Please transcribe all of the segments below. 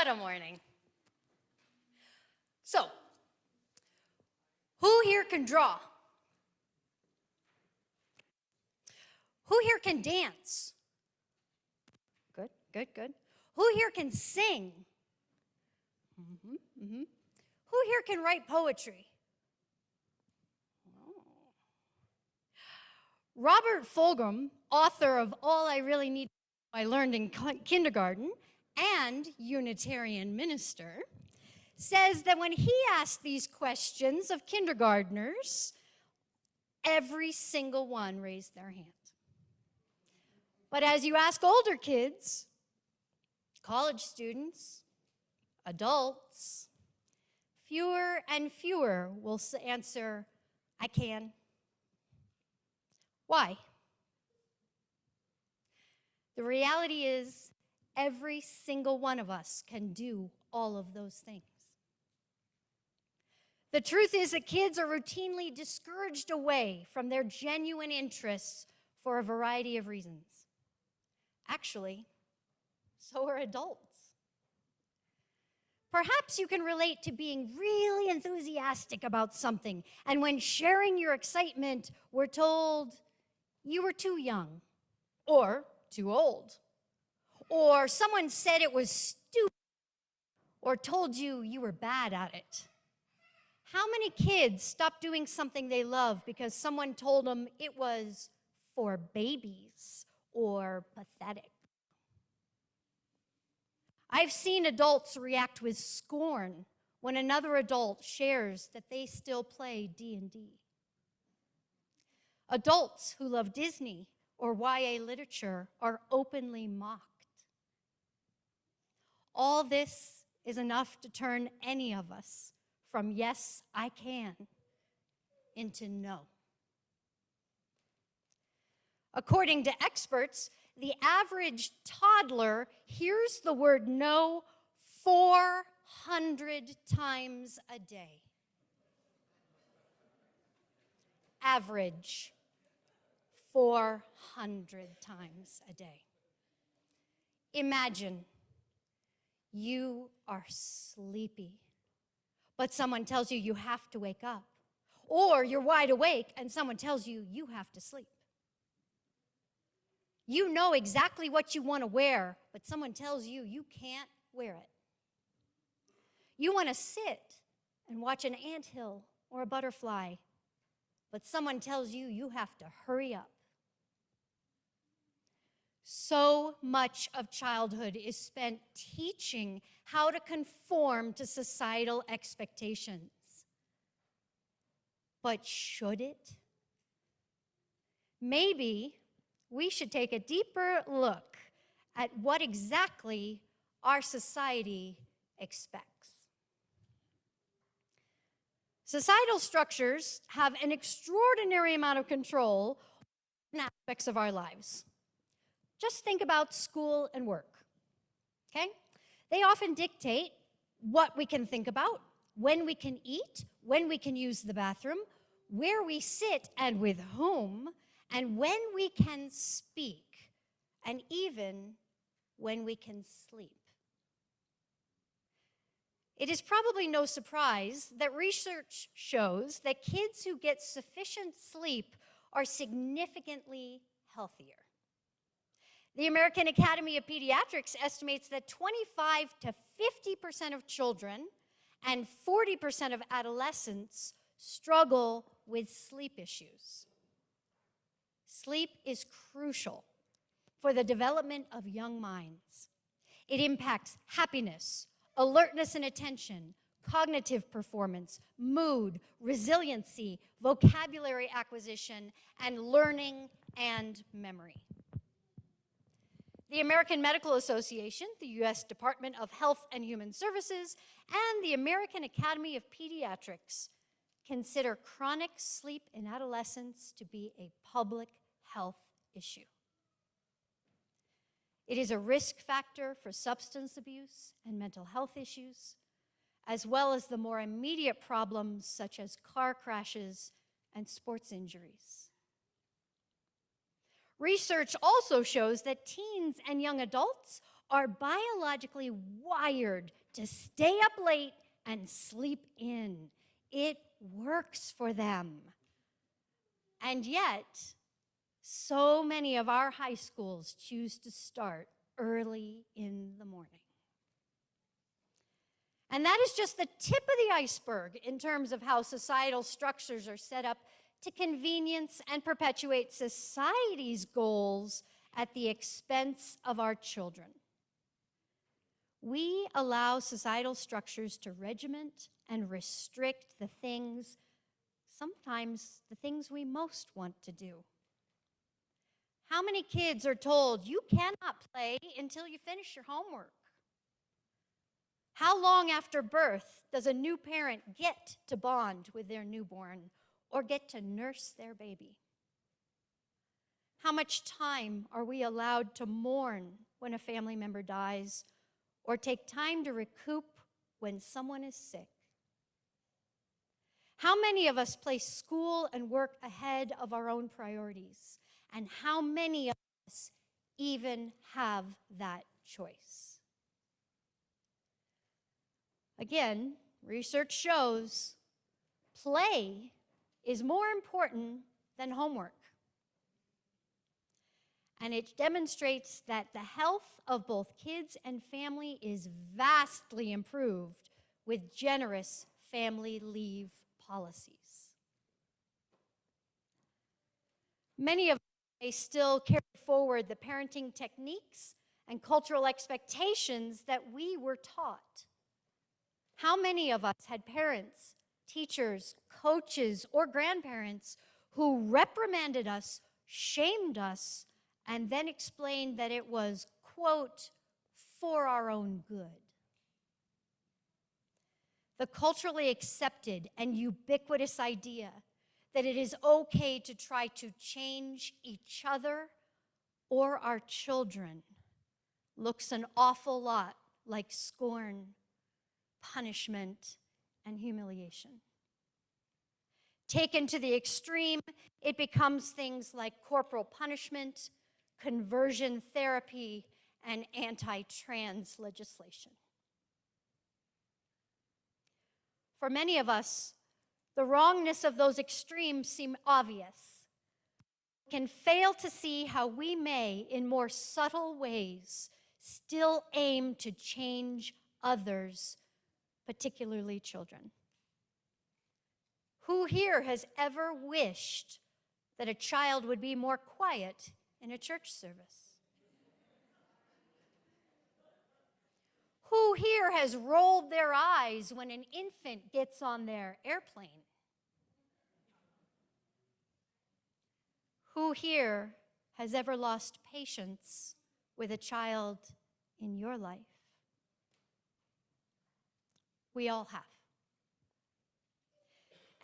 What a morning. So, who here can draw? Who here can dance? Good, good, good. Who here can sing? Who here can write poetry? Oh. Robert Fulghum, author of All I Really Need I Learned in Kindergarten and Unitarian minister, says that when he asked these questions of kindergartners, every single one raised their hand. But as you ask older kids, college students, adults, fewer and fewer will answer, I can. Why? The reality is, every single one of us can do all of those things. The truth is that kids are routinely discouraged away from their genuine interests for a variety of reasons. Actually, so are adults. Perhaps you can relate to being really enthusiastic about something, and when sharing your excitement, we're told you were too young, or too old, or someone said it was stupid, or told you you were bad at it. How many kids stop doing something they love because someone told them it was for babies or pathetic? I've seen adults react with scorn when another adult shares that they still play D&D. Adults who love Disney or YA literature are openly mocked. All this is enough to turn any of us from yes, I can, into no. According to experts, the average toddler hears the word no 400 times a day. Average 400 times a day. Imagine you are sleepy, but someone tells you you have to wake up. Or you're wide awake and someone tells you you have to sleep. You know exactly what you want to wear, but someone tells you you can't wear it. You want to sit and watch an anthill or a butterfly, but someone tells you you have to hurry up. So much of childhood is spent teaching how to conform to societal expectations. But should it? Maybe we should take a deeper look at what exactly our society expects. Societal structures have an extraordinary amount of control in aspects of our lives. Just think about school and work, okay? They often dictate what we can think about, when we can eat, when we can use the bathroom, where we sit and with whom, and when we can speak, and even when we can sleep. It is probably no surprise that research shows that kids who get sufficient sleep are significantly healthier. The American Academy of Pediatrics estimates that 25 to 50% of children and 40% of adolescents struggle with sleep issues. Sleep is crucial for the development of young minds. It impacts happiness, alertness and attention, cognitive performance, mood, resiliency, vocabulary acquisition, and learning and memory. The American Medical Association, the U.S. Department of Health and Human Services, and the American Academy of Pediatrics consider chronic sleep in adolescents to be a public health issue. It is a risk factor for substance abuse and mental health issues, as well as the more immediate problems such as car crashes and sports injuries. Research also shows that teens and young adults are biologically wired to stay up late and sleep in. It works for them. And yet, so many of our high schools choose to start early in the morning. And that is just the tip of the iceberg in terms of how societal structures are set up to convenience and perpetuate society's goals at the expense of our children. We allow societal structures to regiment and restrict the things, sometimes the things we most want to do. How many kids are told you cannot play until you finish your homework? How long after birth does a new parent get to bond with their newborn or get to nurse their baby? How much time are we allowed to mourn when a family member dies or take time to recoup when someone is sick? How many of us place school and work ahead of our own priorities? And how many of us even have that choice? Again, research shows play is more important than homework. And it demonstrates that the health of both kids and family is vastly improved with generous family leave policies. Many of us may still carry forward the parenting techniques and cultural expectations that we were taught. How many of us had parents, teachers, coaches, or grandparents who reprimanded us, shamed us, and then explained that it was, quote, for our own good? The culturally accepted and ubiquitous idea that it is okay to try to change each other or our children looks an awful lot like scorn, punishment, and humiliation. Taken to the extreme, it becomes things like corporal punishment, conversion therapy, and anti-trans legislation. For many of us, the wrongness of those extremes seem obvious. We can fail to see how we may, in more subtle ways, still aim to change others, particularly children. Who here has ever wished that a child would be more quiet in a church service? Who here has rolled their eyes when an infant gets on their airplane? Who here has ever lost patience with a child in your life? We all have.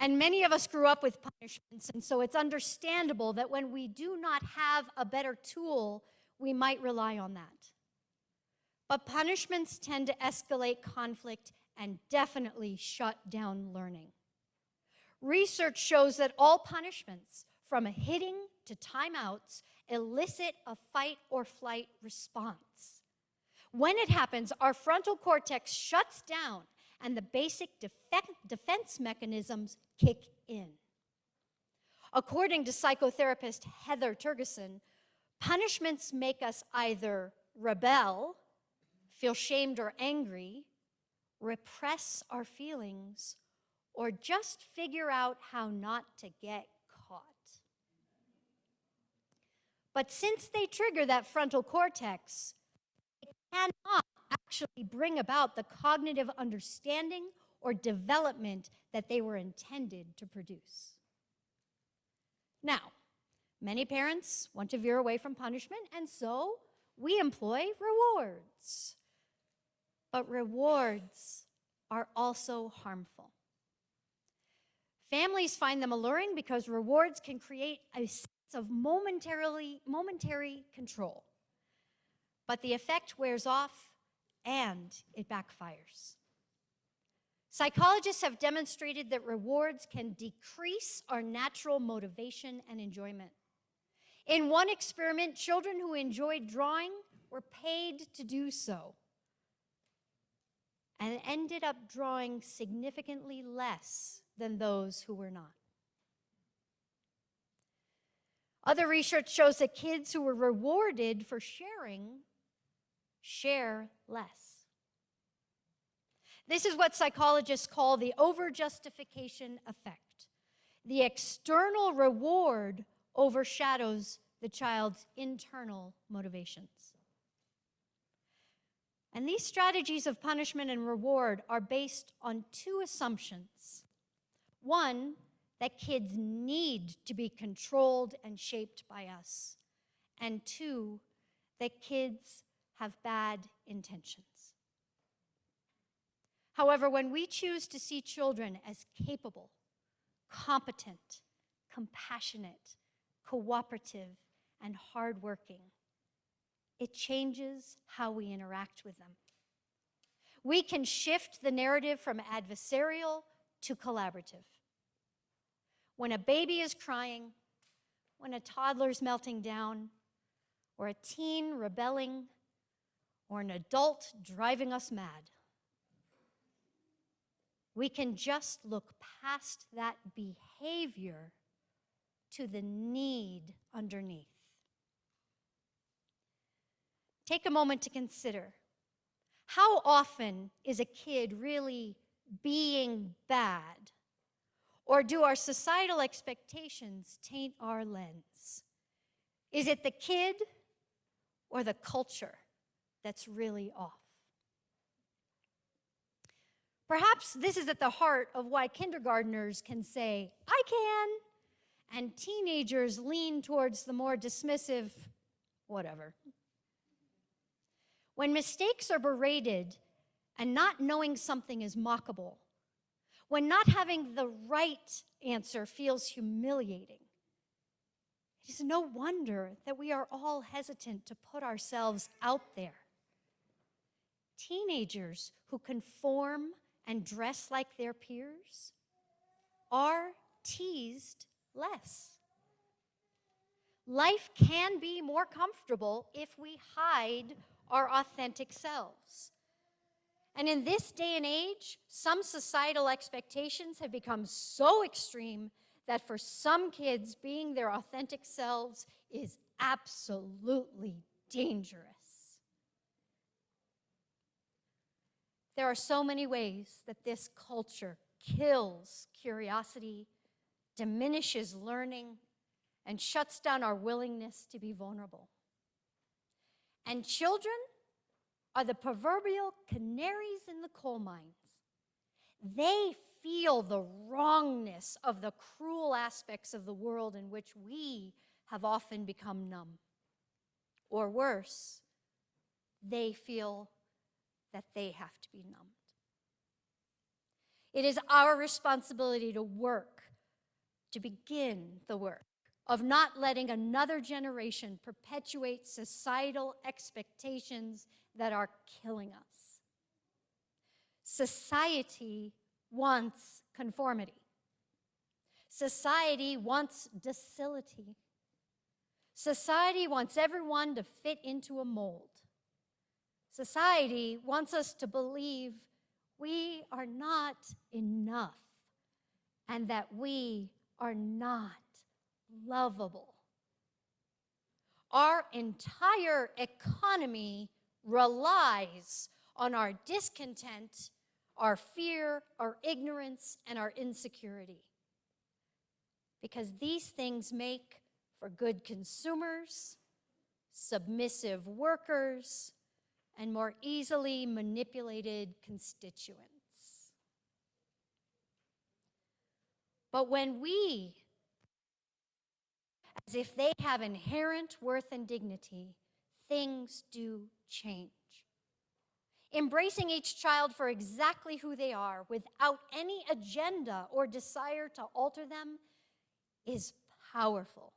And many of us grew up with punishments, and so it's understandable that when we do not have a better tool, we might rely on that. But punishments tend to escalate conflict and definitely shut down learning. Research shows that all punishments, from hitting to timeouts, elicit a fight or flight response. When it happens, our frontal cortex shuts down and the basic defense mechanisms kick in. According to psychotherapist Heather Turgeson, punishments make us either rebel, feel shamed or angry, repress our feelings, or just figure out how not to get caught. But since they trigger that frontal cortex, they cannot actually bring about the cognitive understanding or development that they were intended to produce. Now, many parents want to veer away from punishment, and so we employ rewards. But rewards are also harmful. Families find them alluring because rewards can create a sense of momentary control. But the effect wears off and it backfires. Psychologists have demonstrated that rewards can decrease our natural motivation and enjoyment. In one experiment, children who enjoyed drawing were paid to do so and ended up drawing significantly less than those who were not. Other research shows that kids who were rewarded for sharing share less. This is what psychologists call the overjustification effect. The external reward overshadows the child's internal motivations. And these strategies of punishment and reward are based on two assumptions. One, that kids need to be controlled and shaped by us. And two, that kids have bad intentions. However, when we choose to see children as capable, competent, compassionate, cooperative, and hardworking, it changes how we interact with them. We can shift the narrative from adversarial to collaborative. When a baby is crying, when a toddler's melting down, or a teen rebelling, or an adult driving us mad, we can just look past that behavior to the need underneath. Take a moment to consider, how often is a kid really being bad? Or do our societal expectations taint our lens? Is it the kid or the culture that's really off? Perhaps this is at the heart of why kindergartners can say, "I can," and teenagers lean towards the more dismissive, whatever. When mistakes are berated and not knowing something is mockable, when not having the right answer feels humiliating, it is no wonder that we are all hesitant to put ourselves out there. Teenagers who conform and dress like their peers are teased less. Life can be more comfortable if we hide our authentic selves. And in this day and age, some societal expectations have become so extreme that for some kids, being their authentic selves is absolutely dangerous. There are so many ways that this culture kills curiosity, diminishes learning, and shuts down our willingness to be vulnerable. And children are the proverbial canaries in the coal mines. They feel the wrongness of the cruel aspects of the world in which we have often become numb. Or worse, they feel that they have to be numbed. It is our responsibility to begin the work of not letting another generation perpetuate societal expectations that are killing us. Society wants conformity. Society wants docility. Society wants everyone to fit into a mold. Society wants us to believe we are not enough and that we are not lovable. Our entire economy relies on our discontent, our fear, our ignorance, and our insecurity. Because these things make for good consumers, submissive workers, and more easily manipulated constituents. But when we, as if they have inherent worth and dignity, things do change. Embracing each child for exactly who they are without any agenda or desire to alter them is powerful.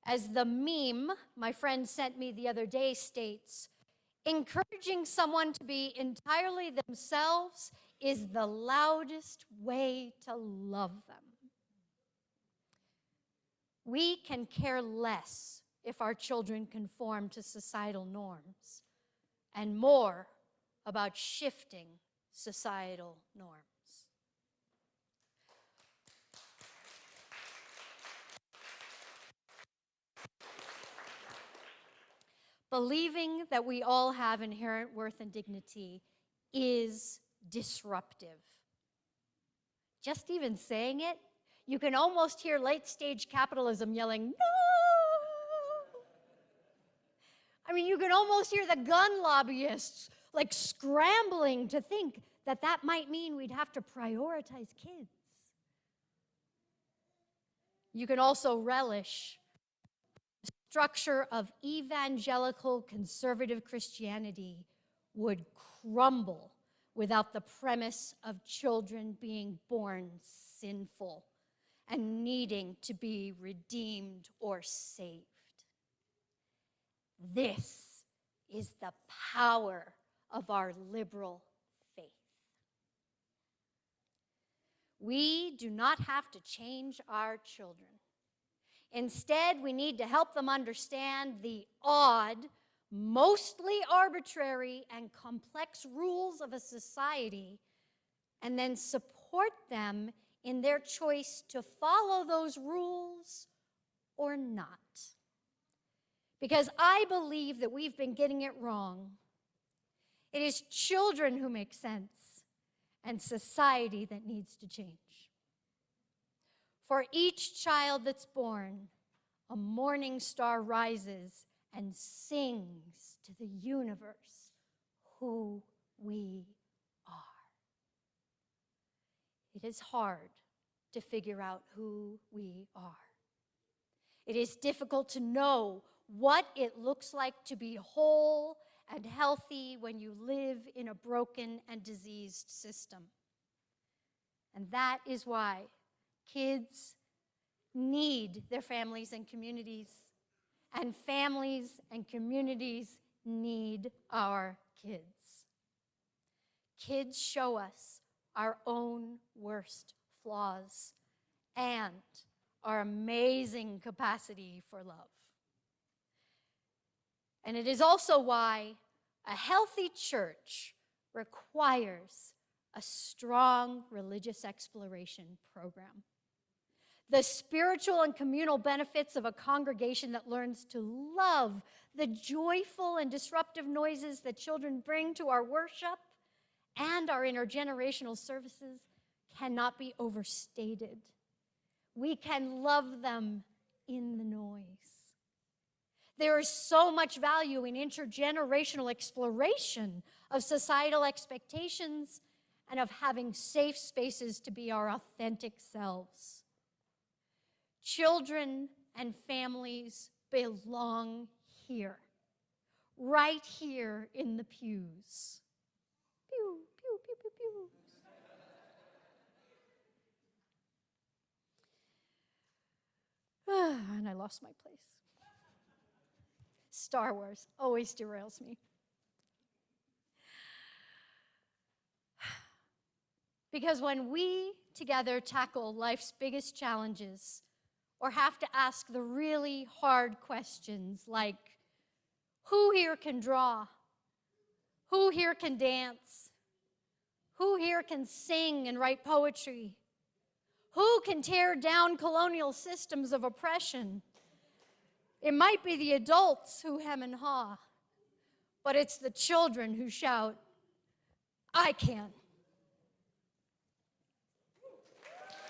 As the meme my friend sent me the other day states, encouraging someone to be entirely themselves is the loudest way to love them. We can care less if our children conform to societal norms, and more about shifting societal norms. Believing that we all have inherent worth and dignity is disruptive. Just even saying it, you can almost hear late-stage capitalism yelling, "No!" I mean, you can almost hear the gun lobbyists like scrambling to think that that might mean we'd have to prioritize kids. You can also relish the structure of evangelical conservative Christianity would crumble without the premise of children being born sinful and needing to be redeemed or saved. This is the power of our liberal faith. We do not have to change our children. Instead, we need to help them understand the odd, mostly arbitrary and complex rules of a society, and then support them in their choice to follow those rules or not. Because I believe that we've been getting it wrong. It is children who make sense and society that needs to change. For each child that's born, a morning star rises and sings to the universe who we are. It is hard to figure out who we are. It is difficult to know what it looks like to be whole and healthy when you live in a broken and diseased system. And that is why kids need their families and communities, and families and communities need our kids. Kids show us our own worst flaws and our amazing capacity for love. And it is also why a healthy church requires a strong religious exploration program. The spiritual and communal benefits of a congregation that learns to love the joyful and disruptive noises that children bring to our worship and our intergenerational services cannot be overstated. We can love them in the noise. There is so much value in intergenerational exploration of societal expectations and of having safe spaces to be our authentic selves. Children and families belong here, right here in the pews. Pew, pew, pew, pew, pew. And I lost my place. Star Wars always derails me. Because when we together tackle life's biggest challenges, or have to ask the really hard questions like, who here can draw? Who here can dance? Who here can sing and write poetry? Who can tear down colonial systems of oppression? It might be the adults who hem and haw, but it's the children who shout, I can.